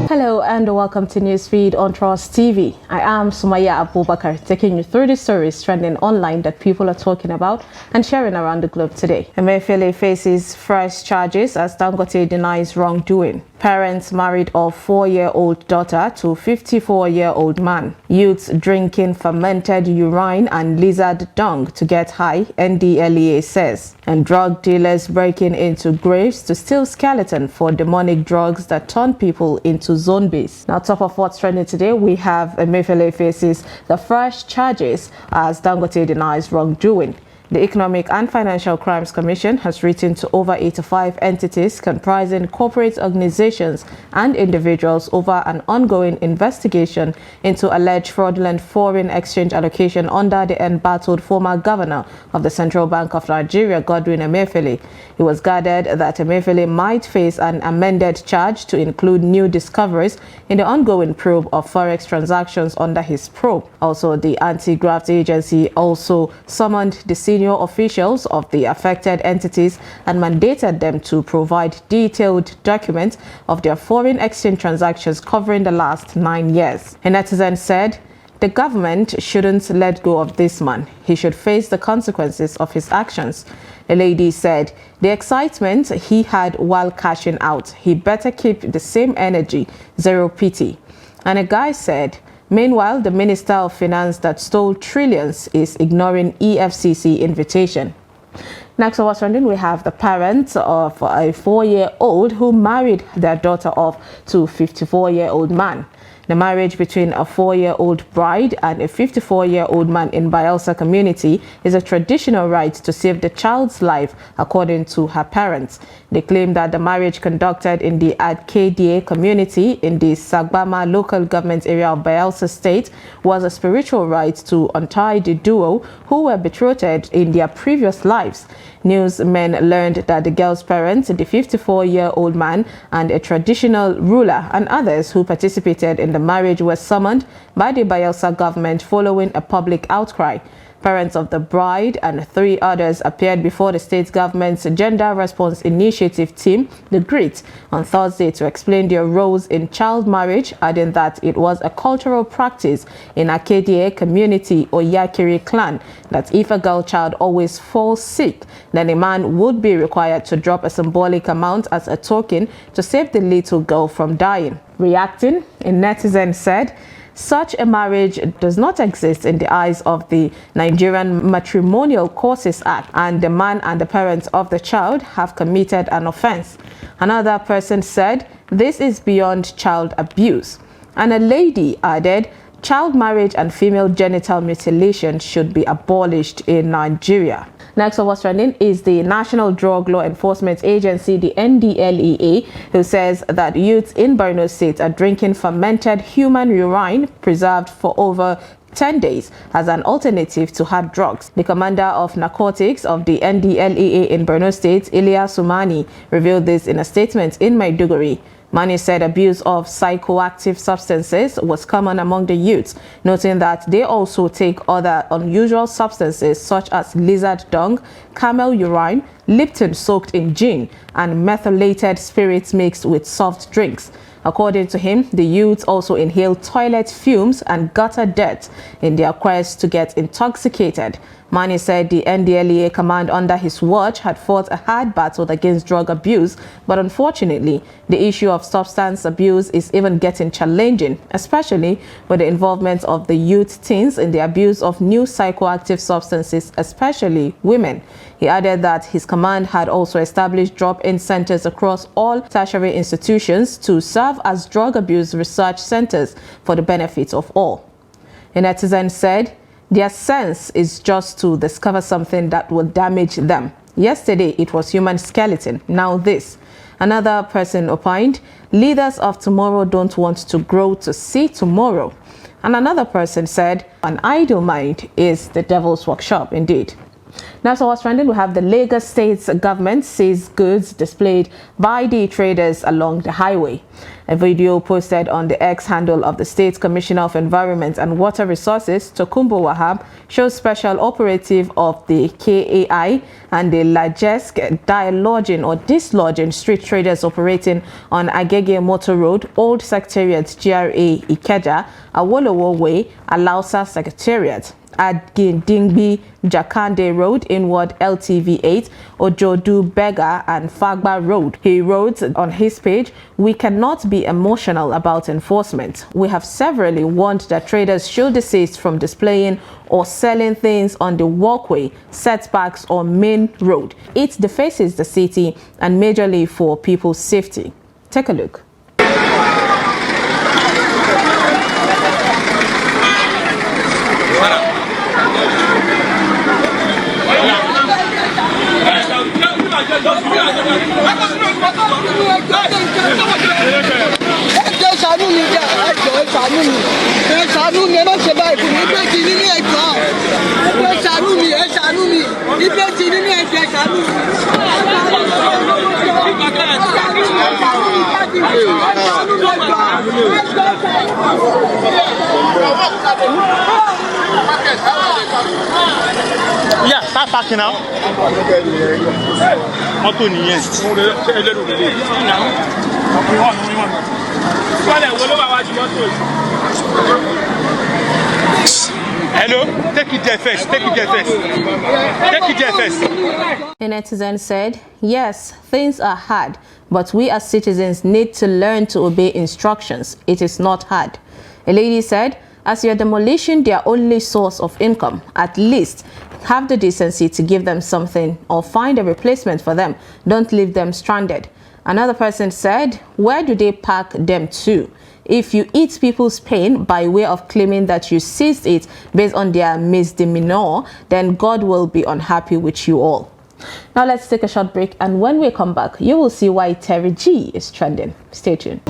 Hello and welcome to Newsfeed on Trust TV. I am Sumaya Abubakar, taking you through the stories trending online that people are talking about and sharing around the globe today. Emefiele faces fresh charges as Dangote denies wrongdoing. Parents married a 4-year-old daughter to 54-year-old man. Youths drinking fermented urine and lizard dung to get high, NDLEA says. And drug dealers breaking into graves to steal skeleton for demonic drugs that turn people into zombies. Now, top of what's trending today, we have Emefiele faces the fresh charges as Dangote denies wrongdoing. The Economic and Financial Crimes Commission has written to over 85 entities comprising corporate organizations and individuals over an ongoing investigation into alleged fraudulent foreign exchange allocation under the embattled former governor of the Central Bank of Nigeria, Godwin Emefiele. It was gathered that Emefiele might face an amended charge to include new discoveries in the ongoing probe of forex transactions under his probe. Also, the anti-graft agency also summoned the senior officials of the affected entities and mandated them to provide detailed documents of their foreign exchange transactions covering the last 9 years. A netizen said, "The government shouldn't let go of this man. He should face the consequences of his actions." A lady said, "The excitement he had while cashing out, he better keep the same energy, zero pity." And a guy said, "Meanwhile, the Minister of Finance that stole trillions is ignoring EFCC invitation." Next on what's trending, we have the parents of a 4-year-old who married their daughter off to a 54-year-old man. The marriage between a 4-year-old bride and a 54-year-old man in Bayelsa community is a traditional right to save the child's life, according to her parents. They claim that the marriage conducted in the Adkedie community in the Sagbama local government area of Bayelsa state was a spiritual right to untie the duo who were betrothed in their previous lives. Newsmen learned that the girl's parents, the 54-year-old man, and a traditional ruler and others who participated in the marriage were summoned by the Bayelsa government following a public outcry. Parents of the bride and 3 others appeared before the state government's Gender Response Initiative team, the GRIT, on Thursday to explain their roles in child marriage, adding that it was a cultural practice in Akedie community or Yakiri clan that if a girl child always falls sick, then a man would be required to drop a symbolic amount as a token to save the little girl from dying. Reacting, a netizen said, "Such a marriage does not exist in the eyes of the Nigerian Matrimonial Causes Act, and the man and the parents of the child have committed an offense." Another person said, "This is beyond child abuse." And a lady added, "Child marriage and female genital mutilation should be abolished in Nigeria." Next on what's trending is the National Drug Law Enforcement Agency, the NDLEA, who says that youths in Borno State are drinking fermented human urine preserved for over 10 days as an alternative to hard drugs. The commander of narcotics of the NDLEA in Borno State, Ilyas Umani, revealed this in a statement in Maiduguri. Mani said abuse of psychoactive substances was common among the youths, noting that they also take other unusual substances such as lizard dung, camel urine, Lipton soaked in gin, and methylated spirits mixed with soft drinks. According to him, the youths also inhale toilet fumes and gutter dirt in their quest to get intoxicated. Mani said the NDLEA command under his watch had fought a hard battle against drug abuse, but unfortunately, the issue of substance abuse is even getting challenging, especially with the involvement of the youth teens in the abuse of new psychoactive substances, especially women. He added that his command had also established drop-in centers across all tertiary institutions to serve as drug abuse research centers for the benefit of all. A netizen said, "Their sense is just to discover something that will damage them. Yesterday, it was human skeleton. Now this." Another person opined, "Leaders of tomorrow don't want to grow to see tomorrow." And another person said, "An idle mind is the devil's workshop indeed." Now, so what's trending? We have the Lagos State government sees goods displayed by the traders along the highway. A video posted on the X handle of the State Commissioner of Environment and Water Resources, Tokunbo Wahab, shows special operative of the KAI and the Lajesk dislodging or dislodging street traders operating on Agege Motor Road, Old Secretariat GRA Ikeja, Awolowo Way, Alausa Secretariat. At Gindingbi Jakande Road, Inward LTV 8, Ojodu Bega and Fagba Road. He wrote on his page, "We cannot be emotional about enforcement. We have severally warned that traders should desist from displaying or selling things on the walkway, setbacks or main road. It defaces the city and majorly for people's safety." Take a look. Yeah, start packing now. Hello, take it there first. Take it there first. Take it there first. A netizen said, "Yes, things are hard, but we as citizens need to learn to obey instructions. It is not hard." A lady said, "As you're demolishing their only source of income, at least have the decency to give them something or find a replacement for them. Don't leave them stranded." Another person said, "Where do they pack them to? If you eat people's pain by way of claiming that you seized it based on their misdemeanor, then God will be unhappy with you all." Now let's take a short break, and when we come back, you will see why Terry G is trending. Stay tuned.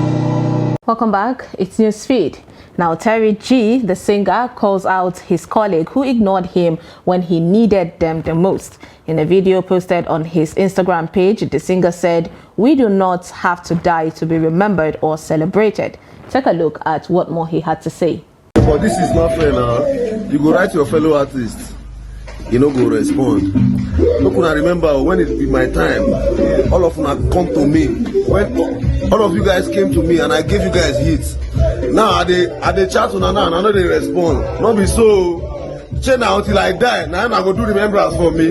Welcome back. It's Newsfeed. Now, Terry G, the singer, calls out his colleague who ignored him when he needed them the most. In a video posted on his Instagram page, the singer said, "We do not have to die to be remembered or celebrated." Take a look at what more he had to say. But this is not fair now. You go write to your fellow artists, you know, go respond. Look, when I remember when it be my time, all of them come to me. When all of you guys came to me and I gave you guys hits. Now they chat on and I know they respond. Not be so. Chain now until I die. Now I go do remembrance for me.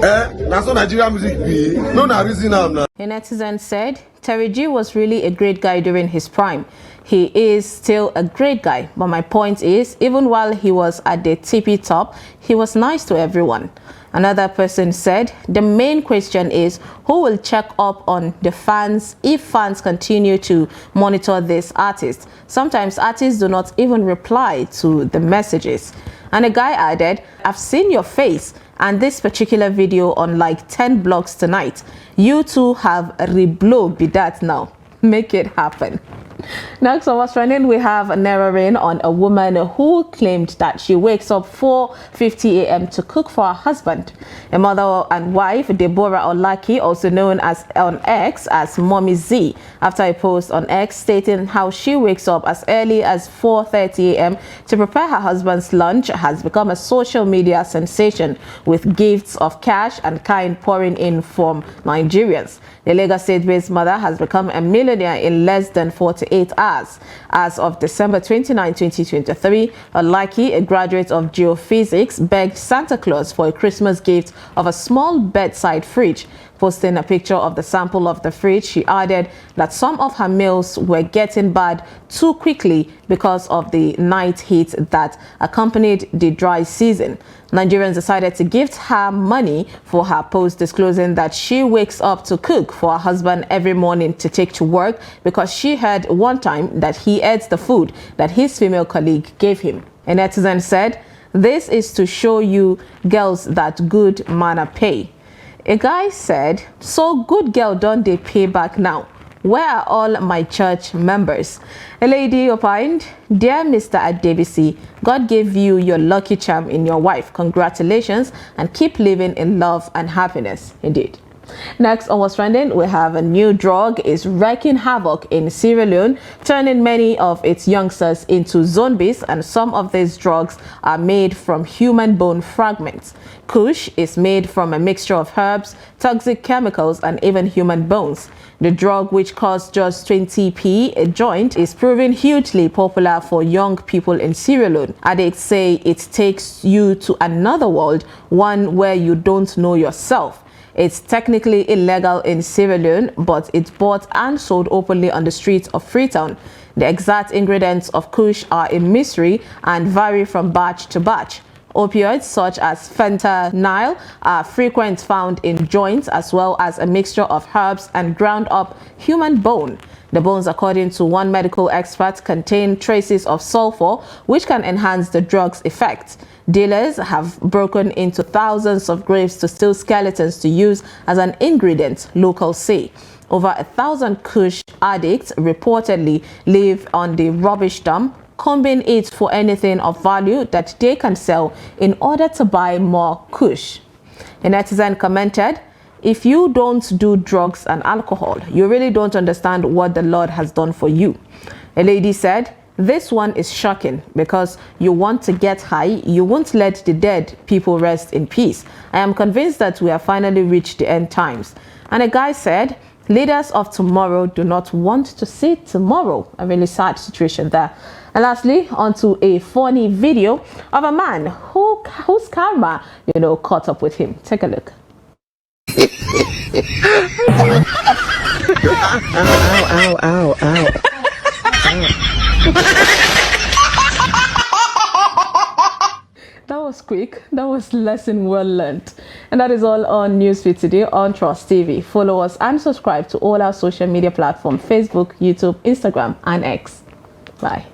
That's what Nigerian music be. No, na reason now. A netizen said, "Terry G was really a great guy during his prime. He is still a great guy, but my point is, even while he was at the tippy top, he was nice to everyone." Another person said, "The main question is who will check up on the fans if fans continue to monitor this artist. Sometimes artists do not even reply to the messages." And a guy added, "I've seen your face and this particular video on like 10 blogs tonight. You two have reblow be that now. Make it happen." Next on what's trending, we have a narrowing on a woman who claimed that she wakes up 4:50 a.m. to cook for her husband. A mother and wife, Deborah Olaki, also known as on X as Mommy Z, after a post on X stating how she wakes up as early as 4:30 a.m. to prepare her husband's lunch, has become a social media sensation, with gifts of cash and kind pouring in from Nigerians. The Lagos State-based mother has become a millionaire in less than 48 hours. As of December 29, 2023, Olaki, a graduate of geophysics, begged Santa Claus for a Christmas gift of a small bedside fridge. Posting a picture of the sample of the fridge, she added that some of her meals were getting bad too quickly because of the night heat that accompanied the dry season. Nigerians decided to gift her money for her post, disclosing that she wakes up to cook for her husband every morning to take to work because she heard one time that he ate the food that his female colleague gave him. A netizen said, "This is to show you girls that good manner pay." A guy said, "So good girl don't they pay back now? Where are all my church members? A lady opined, "Dear Mr. Adebisi, God gave you your lucky charm in your wife. Congratulations and keep living in love and happiness." Indeed. Next on What's Trending, we have a new drug is wreaking havoc in Sierra Leone, turning many of its youngsters into zombies, and some of these drugs are made from human bone fragments. Kush is made from a mixture of herbs, toxic chemicals, and even human bones. The drug, which costs just 20p a joint, is proving hugely popular for young people in Sierra Leone. Addicts say it takes you to another world, one where you don't know yourself. It's technically illegal in Sierra Leone, but it's bought and sold openly on the streets of Freetown. The exact ingredients of Kush are a mystery and vary from batch to batch. Opioids such as fentanyl are frequent found in joints, as well as a mixture of herbs and ground up human bone. The bones, according to one medical expert, contain traces of sulfur, which can enhance the drug's effect. Dealers have broken into thousands of graves to steal skeletons to use as an ingredient, locals say. Over 1,000 Kush addicts reportedly live on the rubbish dump, combing it for anything of value that they can sell in order to buy more Kush. A netizen commented, "If you don't do drugs and alcohol, you really don't understand what the Lord has done for you." A lady said, "This one is shocking because you want to get high, you won't let the dead people rest in peace. I am convinced that we have finally reached the end times." And a guy said, "Leaders of tomorrow do not want to see tomorrow." A really sad situation there. And lastly, onto a funny video of a man whose karma, caught up with him. Take a look. Ow, ow, ow, ow. That was quick. That was lesson well learned. And that is all on Newsfeed today on Trust TV. Follow us and subscribe to all our social media platforms: Facebook, YouTube, Instagram, and X. Bye.